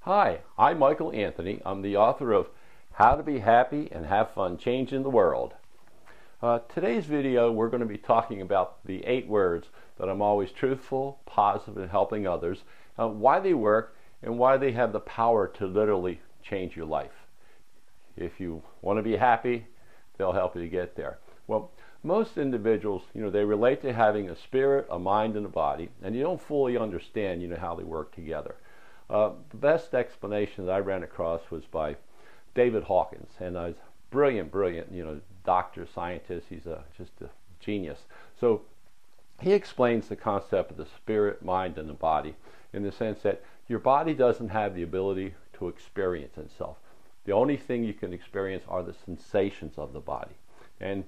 Hi, I'm Michael Anthony. I'm the author of How to Be Happy and Have Fun Changing the World. Today's video, we're going to be talking about the 8 words that I'm always truthful, positive, and helping others, why they work, and why they have the power to literally change your life. If you want to be happy, they'll help you to get there. Well, most individuals, they relate to having a spirit, a mind, and a body, and you don't fully understand, how they work together. The best explanation that I ran across was by David Hawkins, and he's brilliant, doctor, scientist. He's just a genius. So he explains the concept of the spirit, mind, and the body in the sense that your body doesn't have the ability to experience itself. The only thing you can experience are the sensations of the body. And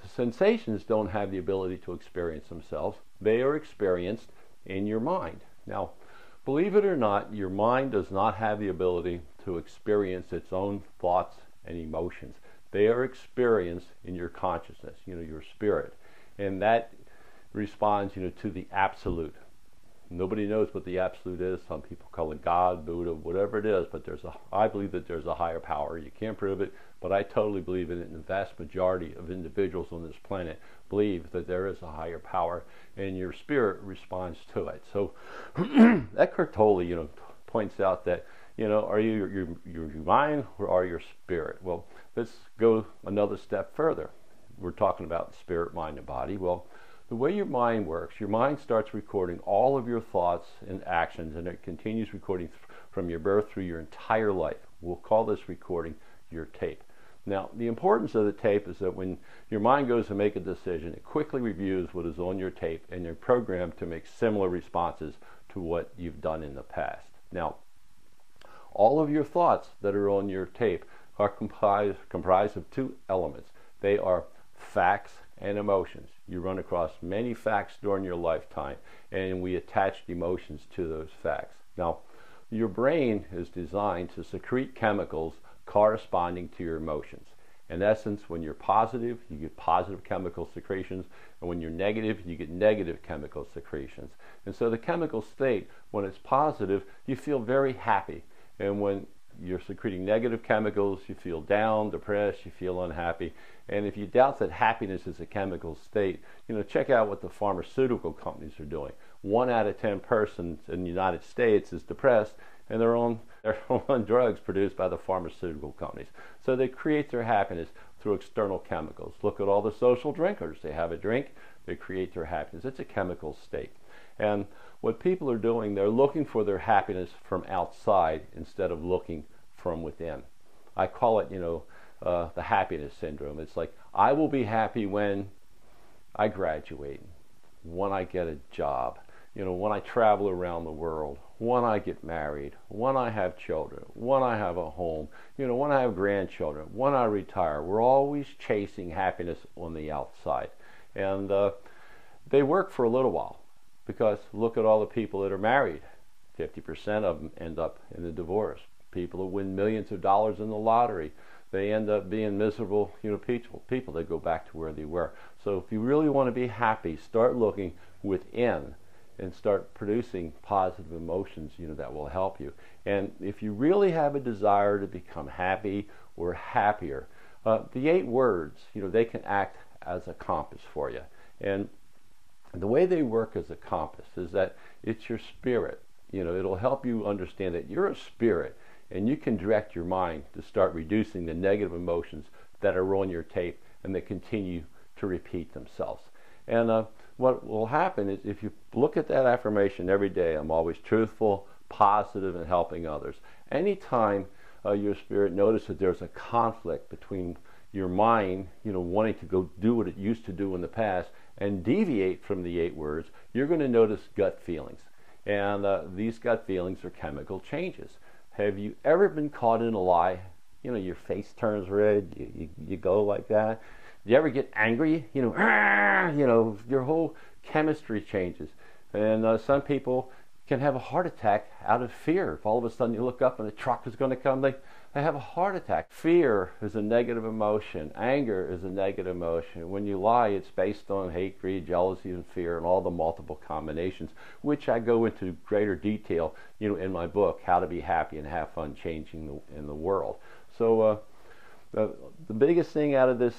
the sensations don't have the ability to experience themselves. They are experienced in your mind. Now, believe it or not, your mind does not have the ability to experience its own thoughts and emotions. They are experienced in your consciousness, your spirit. And that responds, to the absolute. Nobody knows what the absolute is. Some people call it God, Buddha, whatever it is, but I believe that there's a higher power. You can't prove it, but I totally believe in it, and the vast majority of individuals on this planet believe that there is a higher power, and your spirit responds to it. So Eckhart Tolle, points out that, are you your mind or are you your spirit? Well, let's go another step further. We're talking about spirit, mind, and body. Well, the way your mind works, your mind starts recording all of your thoughts and actions, and it continues recording from your birth through your entire life. We'll call this recording your tape. Now, the importance of the tape is that when your mind goes to make a decision, it quickly reviews what is on your tape, and you're programmed to make similar responses to what you've done in the past. Now, all of your thoughts that are on your tape are comprised of 2 elements. They are facts and emotions. You run across many facts during your lifetime, and we attach emotions to those facts. Now, your brain is designed to secrete chemicals corresponding to your emotions. In essence, when you're positive, you get positive chemical secretions, and when you're negative, you get negative chemical secretions. And so the chemical state, when it's positive, you feel very happy. And when you're secreting negative chemicals, you feel down, depressed, you feel unhappy. And if you doubt that happiness is a chemical state, check out what the pharmaceutical companies are doing. 1 out of 10 persons in the United States is depressed, and they're on drugs produced by the pharmaceutical companies. So they create their happiness through external chemicals. Look at all the social drinkers. They have a drink, they create their happiness. It's a chemical state. And what people are doing, they're looking for their happiness from outside instead of looking from within. I call it, the happiness syndrome. It's like, I will be happy when I graduate, when I get a job, when I travel around the world, when I get married, when I have children, when I have a home, when I have grandchildren, when I retire. We're always chasing happiness on the outside. And they work for a little while, because look at all the people that are married. 50% of them end up in a divorce. People who win millions of dollars in the lottery, they end up being miserable, people that go back to where they were. So if you really want to be happy, start looking within and start producing positive emotions, that will help you. And if you really have a desire to become happy or happier, the 8 words, they can act as a compass for you. And the way they work as a compass is that it's your spirit. It'll help you understand that you're a spirit, and you can direct your mind to start reducing the negative emotions that are on your tape and that continue to repeat themselves. And what will happen is, if you look at that affirmation every day, I'm always truthful, positive, and helping others. Anytime your spirit notices that there's a conflict between your mind, wanting to go do what it used to do in the past and deviate from the 8 words, you're going to notice gut feelings. And these gut feelings are chemical changes. Have you ever been caught in a lie? Your face turns red, you go like that. Do you ever get angry? Your whole chemistry changes. And some people can have a heart attack out of fear. If all of a sudden you look up and a truck is going to come, I have a heart attack. Fear is a negative emotion. Anger is a negative emotion. When you lie, it's based on hate, greed, jealousy, and fear, and all the multiple combinations, which I go into greater detail, in my book, How to Be Happy and Have Fun Changing in the World. So the biggest thing out of this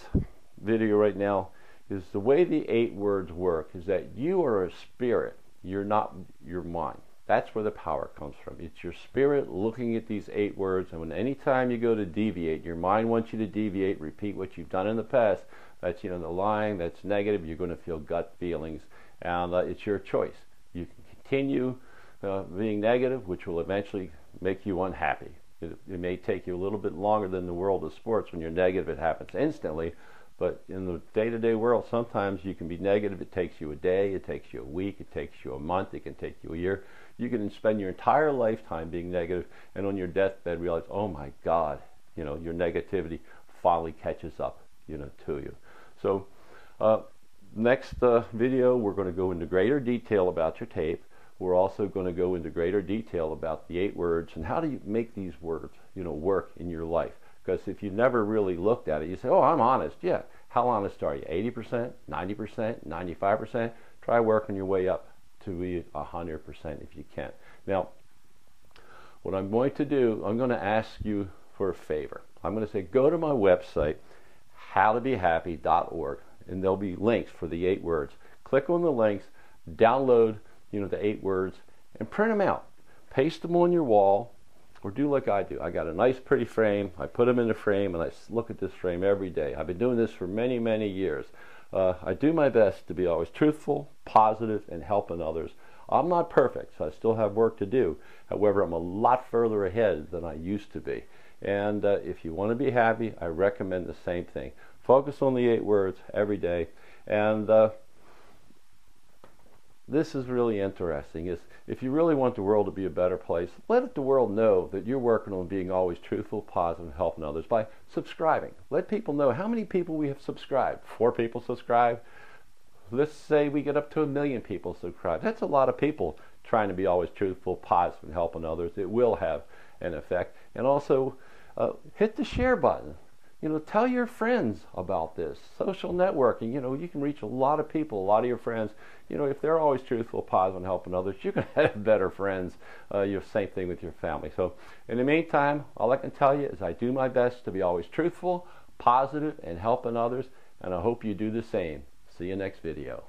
video right now is the way the 8 words work is that you are a spirit. You're not your mind. That's where the power comes from. It's your spirit looking at these 8 words, and when anytime you go to deviate, your mind wants you to deviate, repeat what you've done in the past. That's the lying, that's negative. You're going to feel gut feelings, and it's your choice. You can continue being negative, which will eventually make you unhappy. It may take you a little bit longer than the world of sports. When you're negative, it happens instantly. But in the day-to-day world, sometimes you can be negative. It takes you a day, it takes you a week, it takes you a month, it can take you a year. You can spend your entire lifetime being negative, and on your deathbed realize, oh my God, your negativity finally catches up, to you. So next video, we're going to go into greater detail about your tape. We're also going to go into greater detail about the 8 words and how do you make these words, work in your life. Because if you never really looked at it, you say, oh, I'm honest. Yeah. How honest are you? 80%, 90%, 95%? Try working your way up to be 100% if you can. Now, what I'm going to do, I'm going to ask you for a favor. I'm going to say, go to my website, howtobehappy.org, and there'll be links for the 8 words. Click on the links, download, the 8 words, and print them out. Paste them on your wall. Or do like I do. I got a nice pretty frame. I put them in the frame and I look at this frame every day. I've been doing this for many, many years. I do my best to be always truthful, positive, and helping others. I'm not perfect, so I still have work to do. However, I'm a lot further ahead than I used to be. And if you want to be happy, I recommend the same thing. Focus on the 8 words every day. And this is really interesting. Is if you really want the world to be a better place, let the world know that you're working on being always truthful, positive, and helping others by subscribing. Let people know how many people we have subscribed. 4 people subscribe. Let's say we get up to 1 million people subscribe. That's a lot of people trying to be always truthful, positive, and helping others. It will have an effect. And also, hit the share button. Tell your friends about this. Social networking, you can reach a lot of people, a lot of your friends. If they're always truthful, positive, and helping others, you can have better friends. Same thing with your family. So in the meantime, all I can tell you is I do my best to be always truthful, positive, and helping others, and I hope you do the same. See you next video.